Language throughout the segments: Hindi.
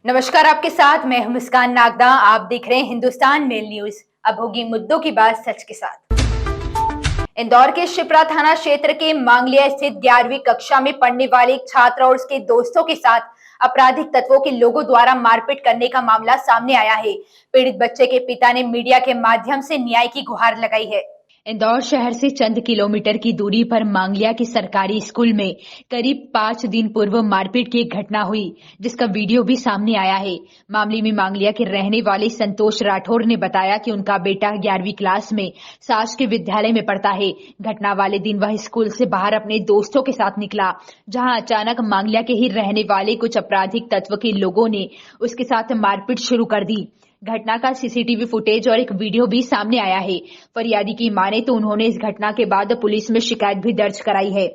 नमस्कार, आपके साथ मैं हूं मुस्कान नागदा। आप देख रहे हैं हिंदुस्तान मेल न्यूज। अब होगी मुद्दों की बात सच के साथ। इंदौर के शिप्रा थाना क्षेत्र के मांगलिया स्थित 11वीं कक्षा में पढ़ने वाले एक छात्र और उसके दोस्तों के साथ आपराधिक तत्वों के लोगों द्वारा मारपीट करने का मामला सामने आया है। पीड़ित बच्चे के पिता ने मीडिया के माध्यम से न्याय की गुहार लगाई है। इंदौर शहर से चंद किलोमीटर की दूरी पर मांगलिया के सरकारी स्कूल में करीब 5 दिन पूर्व मारपीट की एक घटना हुई, जिसका वीडियो भी सामने आया है। मामले में मांगलिया के रहने वाले संतोष राठौर ने बताया कि उनका बेटा 11वीं क्लास में शासकीय विद्यालय में पढ़ता है। घटना वाले दिन वह स्कूल से बाहर अपने दोस्तों के साथ निकला, जहां अचानक मांगलिया के ही रहने वाले कुछ आपराधिक तत्व के लोगों ने उसके साथ मारपीट शुरू कर दी। घटना का सीसीटीवी फुटेज और एक वीडियो भी सामने आया है। फरियादी की माने तो उन्होंने इस घटना के बाद पुलिस में शिकायत भी दर्ज कराई है।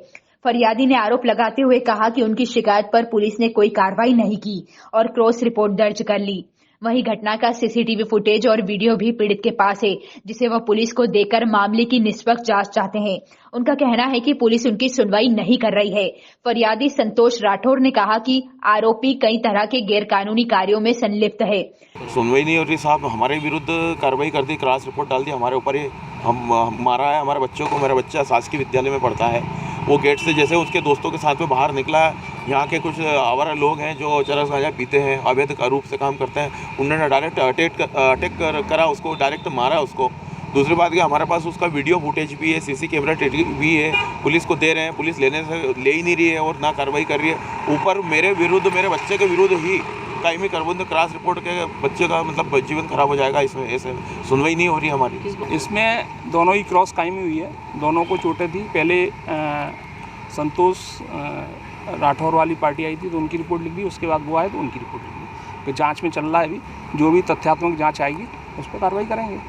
फरियादी ने आरोप लगाते हुए कहा कि उनकी शिकायत पर पुलिस ने कोई कार्रवाई नहीं की और क्रॉस रिपोर्ट दर्ज कर ली। वहीं घटना का सीसीटीवी फुटेज और वीडियो भी पीड़ित के पास है, जिसे वह पुलिस को देकर मामले की निष्पक्ष जांच चाहते हैं। उनका कहना है कि पुलिस उनकी सुनवाई नहीं कर रही है। फरियादी संतोष राठौर ने कहा कि आरोपी कई तरह के गैरकानूनी कार्यों में संलिप्त है। सुनवाई नहीं हो रही साहब, हमारे विरुद्ध कार्रवाई कर दी, क्रॉस रिपोर्ट डाल दी हमारे ऊपर ही। हम मारा है हमारे बच्चों को। मेरा बच्चा शासकीय विद्यालय में पढ़ता है। वो गेट से जैसे उसके दोस्तों के साथ में बाहर निकला, यहाँ के कुछ आवारा लोग हैं जो चरस गांजा पीते हैं, अवैध रूप से काम करते हैं, उन्होंने डायरेक्ट अटैक करा उसको, डायरेक्ट मारा उसको। दूसरी बात कि हमारे पास उसका वीडियो फुटेज भी है, सीसी कैमरा भी है, पुलिस को दे रहे हैं, पुलिस लेने से ले ही नहीं रही है और ना कार्रवाई कर रही है। ऊपर मेरे विरुद्ध, मेरे बच्चे के विरुद्ध ही कायमी करबंद क्रॉस रिपोर्ट के बच्चे का मतलब जीवन खराब हो जाएगा। इसमें ऐसे सुनवाई नहीं हो रही हमारी। इसमें दोनों ही क्रॉस कायमी हुई है, दोनों को चोटें थी। पहले संतोष राठौर वाली पार्टी आई थी तो उनकी रिपोर्ट लिख दी, उसके बाद वो आए तो उनकी रिपोर्ट लिख दी। तो जांच में चल रहा है, अभी जो भी तथ्यात्मक जांच आएगी उस पर कार्रवाई करेंगे।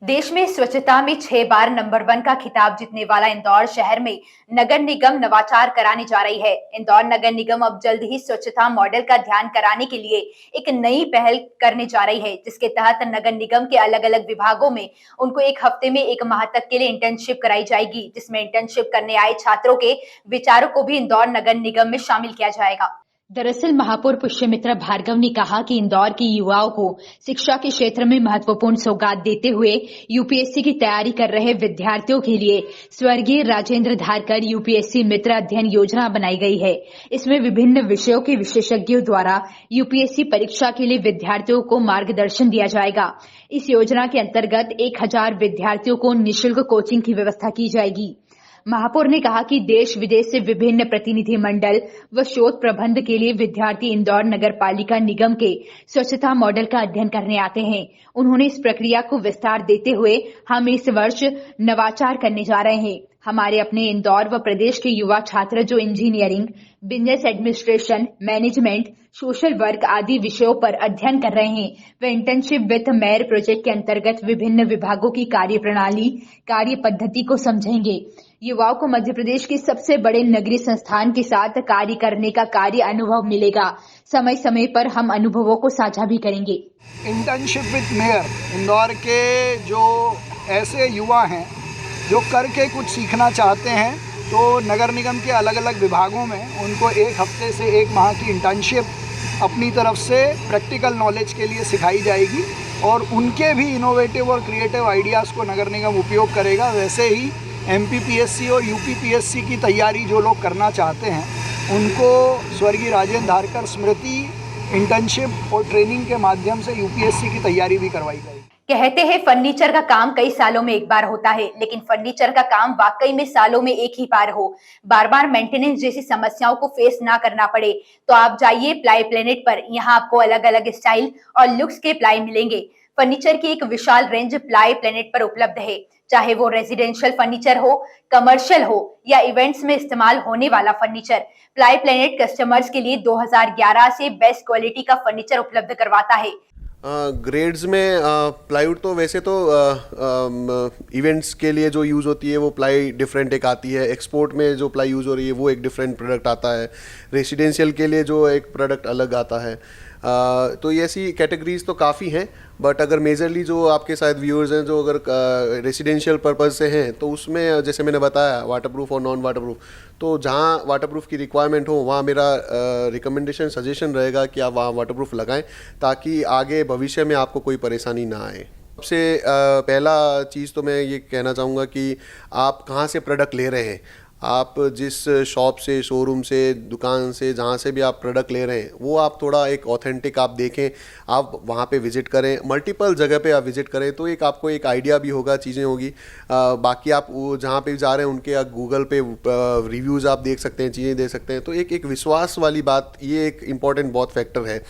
देश में स्वच्छता में 6 बार नंबर 1 का खिताब जीतने वाला इंदौर शहर में नगर निगम नवाचार कराने जा रही है। इंदौर नगर निगम अब जल्द ही स्वच्छता मॉडल का ध्यान कराने के लिए एक नई पहल करने जा रही है, जिसके तहत नगर निगम के अलग अलग विभागों में उनको एक हफ्ते में 1 माह तक के लिए इंटर्नशिप कराई जाएगी, जिसमें इंटर्नशिप करने आए छात्रों के विचारों को भी इंदौर नगर निगम में शामिल किया जाएगा। दरअसल महापौर पुष्यमित्रा भार्गव ने कहा कि इंदौर के युवाओं को शिक्षा के क्षेत्र में महत्वपूर्ण सौगात देते हुए यूपीएससी की तैयारी कर रहे विद्यार्थियों के लिए स्वर्गीय राजेंद्र धारकर यूपीएससी मित्र अध्ययन योजना बनाई गई है। इसमें विभिन्न विषयों के विशेषज्ञों द्वारा यूपीएससी परीक्षा के लिए विद्यार्थियों को मार्गदर्शन दिया जाएगा। इस योजना के अंतर्गत 1000 विद्यार्थियों को निःशुल्क कोचिंग की व्यवस्था की जाएगी। महापौर ने कहा कि देश विदेश से विभिन्न प्रतिनिधि मंडल व शोध प्रबंध के लिए विद्यार्थी इंदौर नगर पालिका निगम के स्वच्छता मॉडल का अध्ययन करने आते हैं। उन्होंने इस प्रक्रिया को विस्तार देते हुए हम इस वर्ष नवाचार करने जा रहे हैं। हमारे अपने इंदौर व प्रदेश के युवा छात्र जो engineering, business administration, management, social work आदि विषयों पर अध्ययन कर रहे हैं, वे इंटर्नशिप विद मेयर प्रोजेक्ट के अंतर्गत विभिन्न विभागों की कार्यप्रणाली, कार्य पद्धति को समझेंगे। युवाओं को मध्य प्रदेश के सबसे बड़े नगरीय संस्थान के साथ कार्य करने का कार्य अनुभव मिलेगा। समय समय पर हम अनुभवों को साझा भी करेंगे। इंटर्नशिप विद मेयर, इंदौर के जो ऐसे युवा हैं जो करके कुछ सीखना चाहते हैं, तो नगर निगम के अलग अलग विभागों में उनको 1 हफ्ते से 1 माह की इंटर्नशिप अपनी तरफ से प्रैक्टिकल नॉलेज के लिए सिखाई जाएगी और उनके भी इनोवेटिव और क्रिएटिव आइडियाज़ को नगर निगम उपयोग करेगा। वैसे ही एमपीपीएससी और यूपीपीएससी की तैयारी जो लोग करना चाहते हैं, उनको स्वर्गीय राजेंद्र धारकर स्मृति इंटर्नशिप और ट्रेनिंग के माध्यम से यूपीएससी की तैयारी भी करवाई जाएगी। कहते हैं फर्नीचर का काम कई सालों में एक बार होता है, लेकिन फर्नीचर का काम वाकई में सालों में एक ही बार हो, बार बार मेंटेनेंस जैसी समस्याओं को फेस ना करना पड़े, तो आप जाइए प्लाई प्लेनेट पर। यहाँ आपको अलग अलग स्टाइल और लुक्स के प्लाई मिलेंगे। फर्नीचर की एक विशाल रेंज प्लाई प्लेनेट पर उपलब्ध है, चाहे वो रेजिडेंशियल फर्नीचर हो, कमर्शियल हो या इवेंट्स में इस्तेमाल होने वाला फर्नीचर। प्लाई प्लेनेट कस्टमर्स के लिए 2011 से बेस्ट क्वालिटी का फर्नीचर उपलब्ध करवाता है। ग्रेड्स में प्लाईवुड तो वैसे तो इवेंट्स के लिए जो यूज़ होती है वो प्लाई डिफरेंट एक आती है। एक्सपोर्ट में जो प्लाई यूज़ हो रही है वो एक डिफरेंट प्रोडक्ट आता है। रेसिडेंशियल के लिए जो एक प्रोडक्ट अलग आता है। तो ये ऐसी कैटेगरीज तो काफ़ी हैं, बट अगर मेजरली जो आपके शायद व्यूअर्स हैं जो अगर रेसिडेंशियल पर्पज़ से हैं तो उसमें जैसे मैंने बताया वाटरप्रूफ और नॉन वाटरप्रूफ, तो जहाँ वाटरप्रूफ की रिक्वायरमेंट हो वहाँ मेरा रिकमेंडेशन सजेशन रहेगा कि आप वहाँ वाटरप्रूफ लगाएं ताकि आगे भविष्य में आपको कोई परेशानी ना आए। सबसे पहला चीज़ तो मैं ये कहना चाहूँगा कि आप कहाँ से प्रोडक्ट ले रहे हैं। आप जिस शॉप से, शोरूम से, दुकान से, जहाँ से भी आप प्रोडक्ट ले रहे हैं वो आप थोड़ा एक ऑथेंटिक आप देखें, आप वहाँ पे विज़िट करें, मल्टीपल जगह पे आप विज़िट करें तो एक आपको एक आइडिया भी होगा, चीज़ें होगी। बाकी आप वो जहाँ पे जा रहे हैं उनके गूगल पे रिव्यूज़ आप देख सकते हैं, चीज़ें देख सकते हैं, तो एक विश्वास वाली बात, ये एक इम्पॉर्टेंट बहुत फैक्टर है।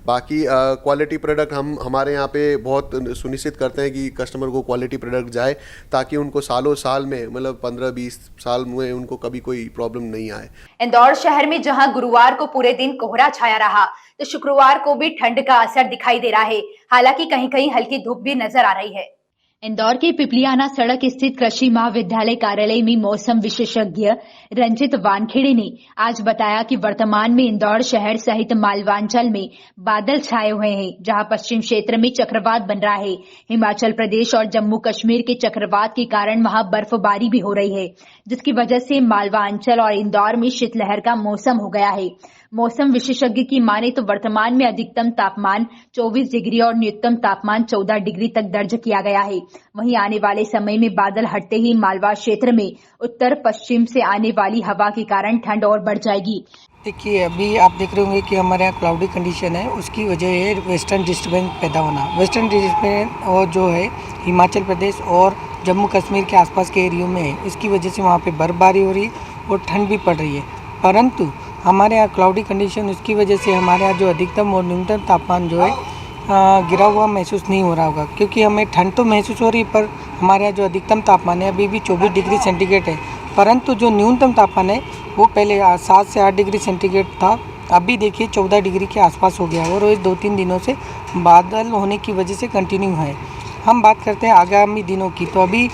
बाकी क्वालिटी प्रोडक्ट हम हमारे यहाँ पे बहुत सुनिश्चित करते हैं कि कस्टमर को क्वालिटी प्रोडक्ट जाए ताकि उनको सालों साल में, मतलब 15-20 साल में उनको कभी कोई प्रॉब्लम नहीं आए। इंदौर शहर में जहां गुरुवार को पूरे दिन कोहरा छाया रहा तो शुक्रवार को भी ठंड का असर दिखाई दे रहा है। हालांकि कहीं कहीं हल्की धूप भी नजर आ रही है। इंदौर के पिपलियाना सड़क स्थित कृषि महाविद्यालय कार्यालय में मौसम विशेषज्ञ रंजित वानखेड़े ने आज बताया कि वर्तमान में इंदौर शहर सहित मालवांचल में बादल छाए हुए हैं, जहां पश्चिम क्षेत्र में चक्रवात बन रहा है। हिमाचल प्रदेश और जम्मू कश्मीर के चक्रवात के कारण वहां बर्फबारी भी हो रही है, जिसकी वजह से मालवांचल और इंदौर में शीतलहर का मौसम हो गया है। मौसम विशेषज्ञ की माने तो वर्तमान में अधिकतम तापमान 24 डिग्री और न्यूनतम तापमान 14 डिग्री तक दर्ज किया गया है। वहीं आने वाले समय में बादल हटते ही मालवा क्षेत्र में उत्तर पश्चिम से आने वाली हवा के कारण ठंड और बढ़ जाएगी। देखिए, अभी आप देख रहे होंगे कि हमारे यहाँ क्लाउडी कंडीशन है, उसकी वजह है वेस्टर्न डिस्टर्बेंस पैदा होना। वेस्टर्न डिस्टर्बेंस और जो है हिमाचल प्रदेश और जम्मू कश्मीर के आसपास के एरियो में है, इसकी वजह से वहाँ पे बर्फबारी हो रही है और ठंड भी पड़ रही है। परंतु हमारे यहाँ क्लाउडी कंडीशन, उसकी वजह से हमारे यहाँ जो अधिकतम और न्यूनतम तापमान जो है गिरा हुआ महसूस नहीं हो रहा होगा, क्योंकि हमें ठंड तो महसूस हो रही है पर हमारे यहाँ जो अधिकतम तापमान है अभी भी 24 डिग्री सेंटीग्रेड है, परंतु जो न्यूनतम तापमान है वो पहले 7 से 8 डिग्री सेंटीग्रेड था, अभी देखिए 14 डिग्री के आसपास हो गया और इस 2-3 दिनों से बादल होने की वजह से कंटिन्यू है। हम बात करते हैं आगामी दिनों की, तो अभी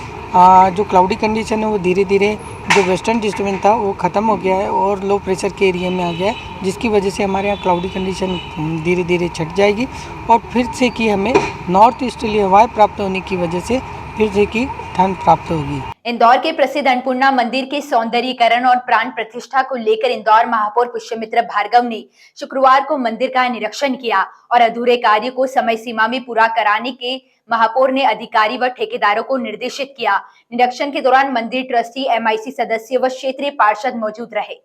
जो क्लाउडी कंडीशन है वो धीरे धीरे जो वेस्टर्न डिस्टर्बेंस था वो ख़त्म हो गया है और लो प्रेशर के एरिया में आ गया है, जिसकी वजह से हमारे यहाँ क्लाउडी कंडीशन धीरे धीरे छट जाएगी और फिर से कि हमें नॉर्थ ईस्टर्ली हवाएं प्राप्त होने की वजह से फिर से की ठंड प्राप्त होगी। इंदौर के प्रसिद्ध अन्नपूर्णा मंदिर के सौंदर्यीकरण और प्राण प्रतिष्ठा को लेकर इंदौर महापौर पुष्यमित्र भार्गव ने शुक्रवार को मंदिर का निरीक्षण किया और अधूरे कार्य को समय सीमा में पूरा कराने के महापौर ने अधिकारी व ठेकेदारों को निर्देशित किया। निरीक्षण के दौरान मंदिर ट्रस्टी, MIC सदस्य व क्षेत्रीय पार्षद मौजूद रहे।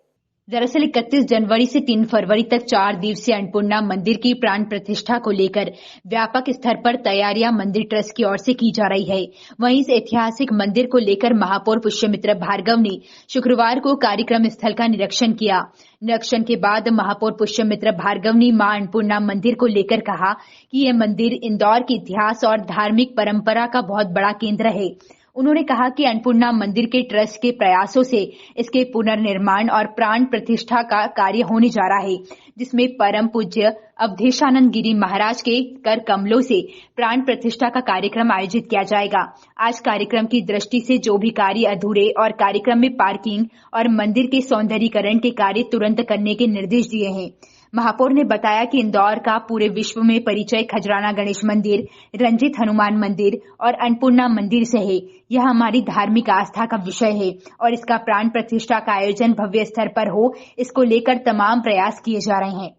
दरअसल 31 जनवरी से 3 फरवरी तक 4 दिवसीय अन्नपूर्णा मंदिर की प्राण प्रतिष्ठा को लेकर व्यापक स्तर पर तैयारियां मंदिर ट्रस्ट की ओर से की जा रही है। वहीं इस ऐतिहासिक मंदिर को लेकर महापौर पुष्यमित्र भार्गव ने शुक्रवार को कार्यक्रम स्थल का निरीक्षण किया। निरीक्षण के बाद महापौर पुष्यमित्र भार्गव ने मां अन्नपूर्णा मंदिर को लेकर कहा कि यह मंदिर इंदौर के इतिहास और धार्मिक परंपरा का बहुत बड़ा केंद्र है। उन्होंने कहा कि अन्नपूर्णा मंदिर के ट्रस्ट के प्रयासों से इसके पुनर्निर्माण और प्राण प्रतिष्ठा का कार्य होने जा रहा है, जिसमें परम पूज्य अवधेशानंद गिरी महाराज के कर कमलों से प्राण प्रतिष्ठा का कार्यक्रम आयोजित किया जाएगा। आज कार्यक्रम की दृष्टि से जो भी कार्य अधूरे और कार्यक्रम में पार्किंग और मंदिर के सौंदर्यीकरण के कार्य तुरंत करने के निर्देश दिए हैं। महापौर ने बताया कि इंदौर का पूरे विश्व में परिचय खजराना गणेश मंदिर, रंजित हनुमान मंदिर और अन्नपूर्णा मंदिर से है। यह हमारी धार्मिक आस्था का विषय है और इसका प्राण प्रतिष्ठा का आयोजन भव्य स्तर पर हो, इसको लेकर तमाम प्रयास किए जा रहे हैं।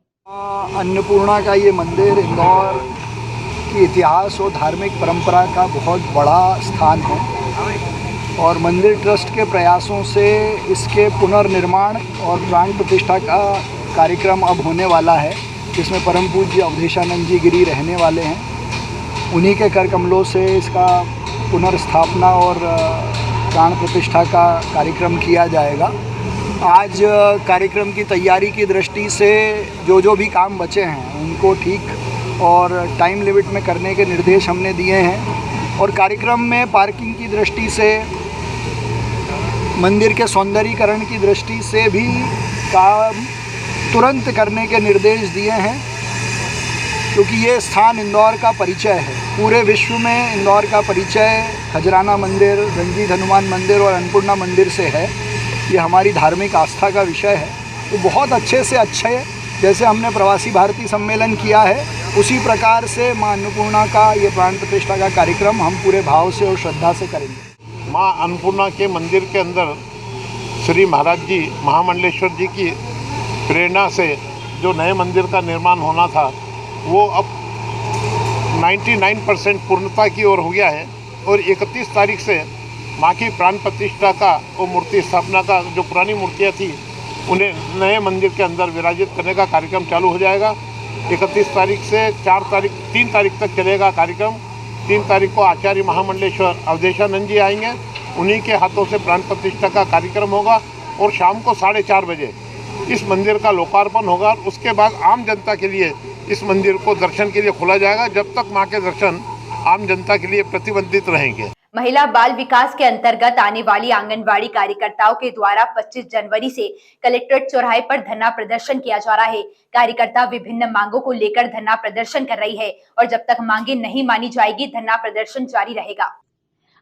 अन्नपूर्णा का ये मंदिर इंदौर की इतिहास और धार्मिक परंपरा का बहुत बड़ा स्थान है और मंदिर ट्रस्ट के प्रयासों से इसके पुनर्निर्माण और प्राण प्रतिष्ठा का कार्यक्रम अब होने वाला है, जिसमें परम पूज्य अवधेशानंद जी गिरी रहने वाले हैं। उन्हीं के कर कमलों से इसका पुनर्स्थापना और प्राण प्रतिष्ठा का कार्यक्रम किया जाएगा। आज कार्यक्रम की तैयारी की दृष्टि से जो भी काम बचे हैं उनको ठीक और टाइम लिमिट में करने के निर्देश हमने दिए हैं और कार्यक्रम में पार्किंग की दृष्टि से, मंदिर के सौंदर्यीकरण की दृष्टि से भी काम तुरंत करने के निर्देश दिए हैं, क्योंकि ये स्थान इंदौर का परिचय है। पूरे विश्व में इंदौर का परिचय खजराना मंदिर, रंजीत हनुमान मंदिर और अन्नपूर्णा मंदिर से है। ये हमारी धार्मिक आस्था का विषय है। तो बहुत अच्छे से अच्छे जैसे हमने प्रवासी भारतीय सम्मेलन किया है, उसी प्रकार से माँ अन्नपूर्णा का ये प्राण प्रतिष्ठा का कार्यक्रम हम पूरे भाव से और श्रद्धा से करेंगे। माँ अन्नपूर्णा के मंदिर के अंदर श्री महाराज जी महामंडलेश्वर जी की प्रेरणा से जो नए मंदिर का निर्माण होना था वो अब 99% पूर्णता की ओर हो गया है और 31 तारीख से माँ की प्राण प्रतिष्ठा का और मूर्ति स्थापना का जो पुरानी मूर्तियाँ थी उन्हें नए मंदिर के अंदर विराजित करने का कार्यक्रम चालू हो जाएगा। 31 तारीख से 3 तारीख तक चलेगा कार्यक्रम। 3 तारीख को आचार्य महामंडलेश्वर अवधेशानंद जी आएंगे, उन्हीं के हाथों से प्राण प्रतिष्ठा का कार्यक्रम होगा और शाम को 4:30 बजे इस मंदिर का लोकार्पण होगा। उसके बाद आम जनता के लिए इस मंदिर को दर्शन के लिए खोला जाएगा, जब तक माँ के दर्शन आम जनता के लिए प्रतिबंधित रहेंगे। महिला बाल विकास के अंतर्गत आने वाली आंगनवाड़ी कार्यकर्ताओं के द्वारा 25 जनवरी से कलेक्ट्रेट चौराहे पर धरना प्रदर्शन किया जा रहा है। कार्यकर्ता विभिन्न मांगों को लेकर धरना प्रदर्शन कर रही है और जब तक मांगे नहीं मानी जाएगी धरना प्रदर्शन जारी रहेगा।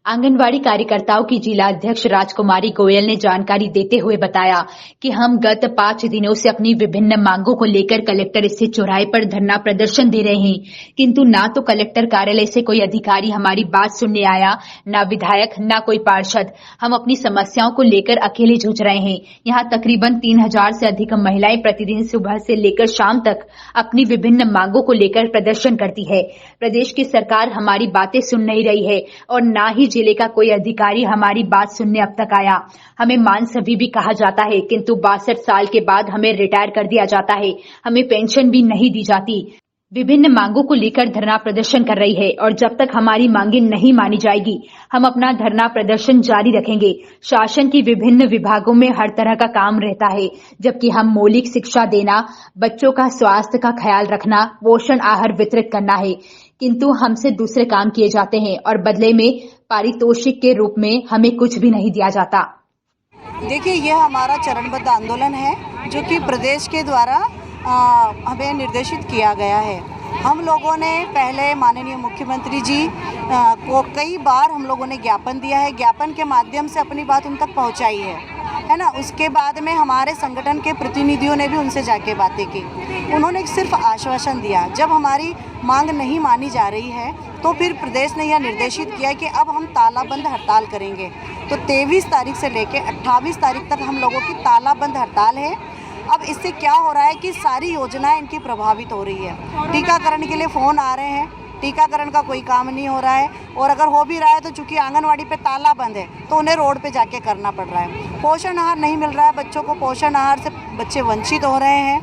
आंगनवाड़ी कार्यकर्ताओं की जिला अध्यक्ष राजकुमारी गोयल ने जानकारी देते हुए बताया कि हम गत 5 दिनों से अपनी विभिन्न मांगों को लेकर कलेक्टर स्थित चौराहे पर धरना प्रदर्शन दे रहे हैं, किंतु ना तो कलेक्टर कार्यालय से कोई अधिकारी हमारी बात सुनने आया, ना विधायक, ना कोई पार्षद। हम अपनी समस्याओं को लेकर अकेले जूझ रहे हैं। यहाँ तकरीबन 3000 से अधिक महिलाएं प्रतिदिन सुबह से लेकर शाम तक अपनी विभिन्न मांगों को लेकर प्रदर्शन करती है। प्रदेश की सरकार हमारी बातें सुन नहीं रही है और ना ही जिले का कोई अधिकारी हमारी बात सुनने अब तक आया। हमें मान सभी भी कहा जाता है, किंतु 62 साल के बाद हमें रिटायर कर दिया जाता है। हमें पेंशन भी नहीं दी जाती। विभिन्न मांगों को लेकर धरना प्रदर्शन कर रही है और जब तक हमारी मांगे नहीं मानी जाएगी हम अपना धरना प्रदर्शन जारी रखेंगे। शासन की विभिन्न विभागों में हर तरह का काम रहता है, जबकि हम मौलिक शिक्षा देना, बच्चों का स्वास्थ्य का ख्याल रखना, पोषण आहार वितरित करना है, किंतु हमसे दूसरे काम किए जाते हैं और बदले में पारितोषिक के रूप में हमें कुछ भी नहीं दिया जाता। देखिए, यह हमारा चरणबद्ध आंदोलन है जो कि प्रदेश के द्वारा हमें निर्देशित किया गया है। हम लोगों ने पहले माननीय मुख्यमंत्री जी को कई बार हम लोगों ने ज्ञापन दिया है, ज्ञापन के माध्यम से अपनी बात उन तक पहुंचाई है ना। उसके बाद में हमारे संगठन के प्रतिनिधियों ने भी उनसे जाके बातें की। उन्होंने सिर्फ आश्वासन दिया। जब हमारी मांग नहीं मानी जा रही है तो फिर प्रदेश ने यह निर्देशित किया कि अब हम तालाबंद हड़ताल करेंगे। तो 23 तारीख से लेकर 28 तारीख तक हम लोगों की तालाबंद हड़ताल है। अब इससे क्या हो रहा है कि सारी योजनाएं इनकी प्रभावित हो रही है। टीकाकरण के लिए फ़ोन आ रहे हैं, टीकाकरण का कोई काम नहीं हो रहा है, और अगर हो भी रहा है तो चूंकि आंगनवाड़ी पे ताला बंद है तो उन्हें रोड पे जाके करना पड़ रहा है। पोषण आहार नहीं मिल रहा है बच्चों को, पोषण आहार से बच्चे वंचित हो रहे हैं।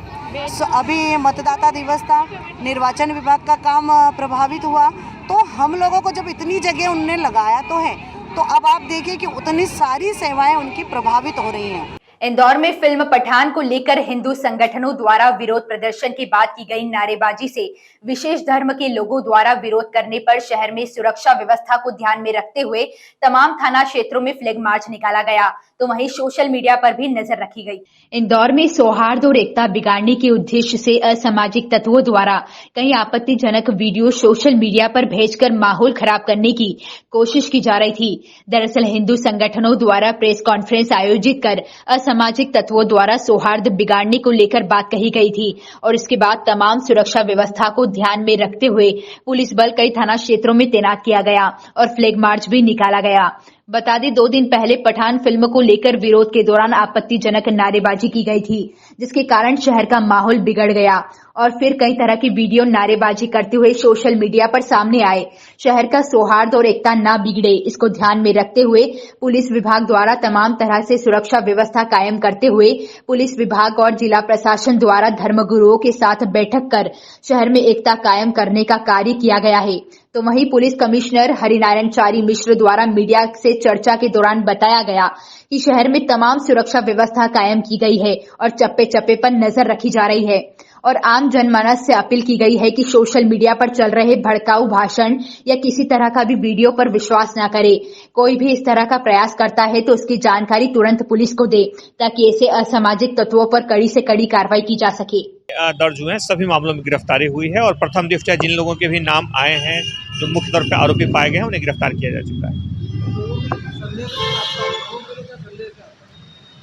अभी मतदाता दिवस था, निर्वाचन विभाग का काम प्रभावित हुआ, तो हम लोगों को जब इतनी जगह उनने लगाया तो है, तो अब आप देखिए कि उतनी सारी सेवाएं उनकी प्रभावित हो रही हैं। इंदौर में फिल्म पठान को लेकर हिंदू संगठनों द्वारा विरोध प्रदर्शन के बाद की गई नारेबाजी से विशेष धर्म के लोगों द्वारा विरोध करने पर शहर में सुरक्षा व्यवस्था को ध्यान में रखते हुए तमाम थाना क्षेत्रों में फ्लैग मार्च निकाला गया, तो वहीं सोशल मीडिया पर भी नजर रखी गई। इंदौर में सौहार्द और एकता बिगाड़ने के उद्देश्य से असामाजिक तत्वों द्वारा कई आपत्तिजनक वीडियो सोशल मीडिया पर भेजकर माहौल खराब करने की कोशिश की जा रही थी। दरअसल हिंदू संगठनों द्वारा प्रेस कॉन्फ्रेंस आयोजित कर सामाजिक तत्वों द्वारा सौहार्द बिगाड़ने को लेकर बात कही गई थी और इसके बाद तमाम सुरक्षा व्यवस्था को ध्यान में रखते हुए पुलिस बल कई थाना क्षेत्रों में तैनात किया गया और फ्लैग मार्च भी निकाला गया। बता दें 2 दिन पहले पठान फिल्म को लेकर विरोध के दौरान आपत्तिजनक नारेबाजी की गई थी, जिसके कारण शहर का माहौल बिगड़ गया और फिर कई तरह की वीडियो नारेबाजी करते हुए सोशल मीडिया पर सामने आए। शहर का सौहार्द और एकता ना बिगड़े, इसको ध्यान में रखते हुए पुलिस विभाग द्वारा तमाम तरह से सुरक्षा व्यवस्था कायम करते हुए पुलिस विभाग और जिला प्रशासन द्वारा धर्मगुरुओं के साथ बैठक कर शहर में एकता कायम करने का कार्य किया गया है। तो वहीं पुलिस कमिश्नर हरिनारायण चारी मिश्र द्वारा मीडिया से चर्चा के दौरान बताया गया कि शहर में तमाम सुरक्षा व्यवस्था कायम की गई है और चप्पे चप्पे पर नजर रखी जा रही है और आम जनमानस से अपील की गई है कि सोशल मीडिया पर चल रहे भड़काऊ भाषण या किसी तरह का भी वीडियो पर विश्वास न करे। कोई भी इस तरह का प्रयास करता है तो उसकी जानकारी तुरंत पुलिस को दे, ताकि ऐसे असामाजिक तत्वों पर कड़ी से कड़ी कार्रवाई की जा सके। दर्ज हुए हैं, सभी मामलों में गिरफ्तारी हुई है और प्रथम दृष्टया जिन लोगों के भी नाम आए हैं जो मुख्य तौर पर आरोपी पाए गए हैं उन्हें गिरफ्तार किया जा चुका है।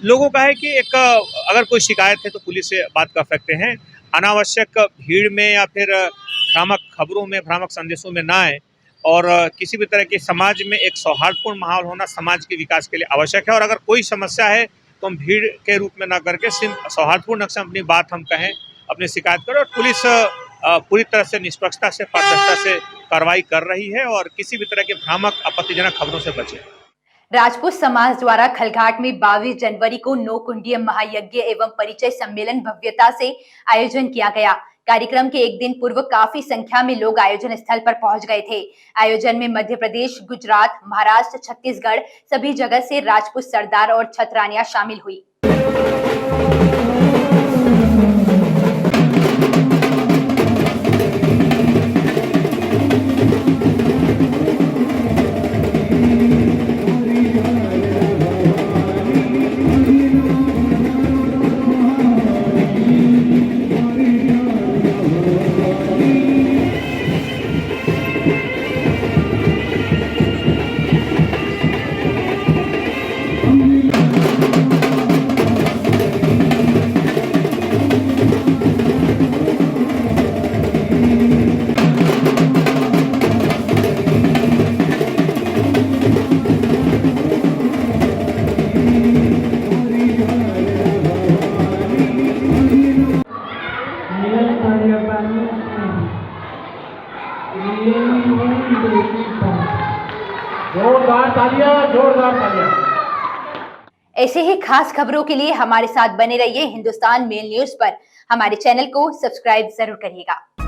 लोगों का है कि एक अगर कोई शिकायत है तो पुलिस से बात कर सकते हैं, अनावश्यक भीड़ में या फिर भ्रामक खबरों में, भ्रामक संदेशों में ना आए और किसी भी तरह के समाज में एक सौहार्दपूर्ण माहौल होना समाज के विकास के लिए आवश्यक है। और अगर कोई समस्या है तो हम भीड़ के रूप में ना करके सिर्फ सौहार्दपूर्ण ढंग से अपनी बात हम कहें, अपनी शिकायत करें, और पुलिस पूरी तरह से निष्पक्षता से, पारदर्शिता से कार्रवाई कर रही है और किसी भी तरह के भ्रामक आपत्तिजनक खबरों से बचे। राजपूत समाज द्वारा खलघाट में 22 जनवरी को 9 कुंडीय महायज्ञ एवं परिचय सम्मेलन भव्यता से आयोजन किया गया। कार्यक्रम के एक दिन पूर्व काफी संख्या में लोग आयोजन स्थल पर पहुंच गए थे। आयोजन में मध्य प्रदेश, गुजरात, महाराष्ट्र, छत्तीसगढ़ सभी जगह से राजपूत सरदार और छतरानियां शामिल हुई। जोरदार तालियां, जोरदार तालियां। ऐसे ही खास खबरों के लिए हमारे साथ बने रहिए। हिंदुस्तान मेल न्यूज पर हमारे चैनल को सब्सक्राइब जरूर करिएगा।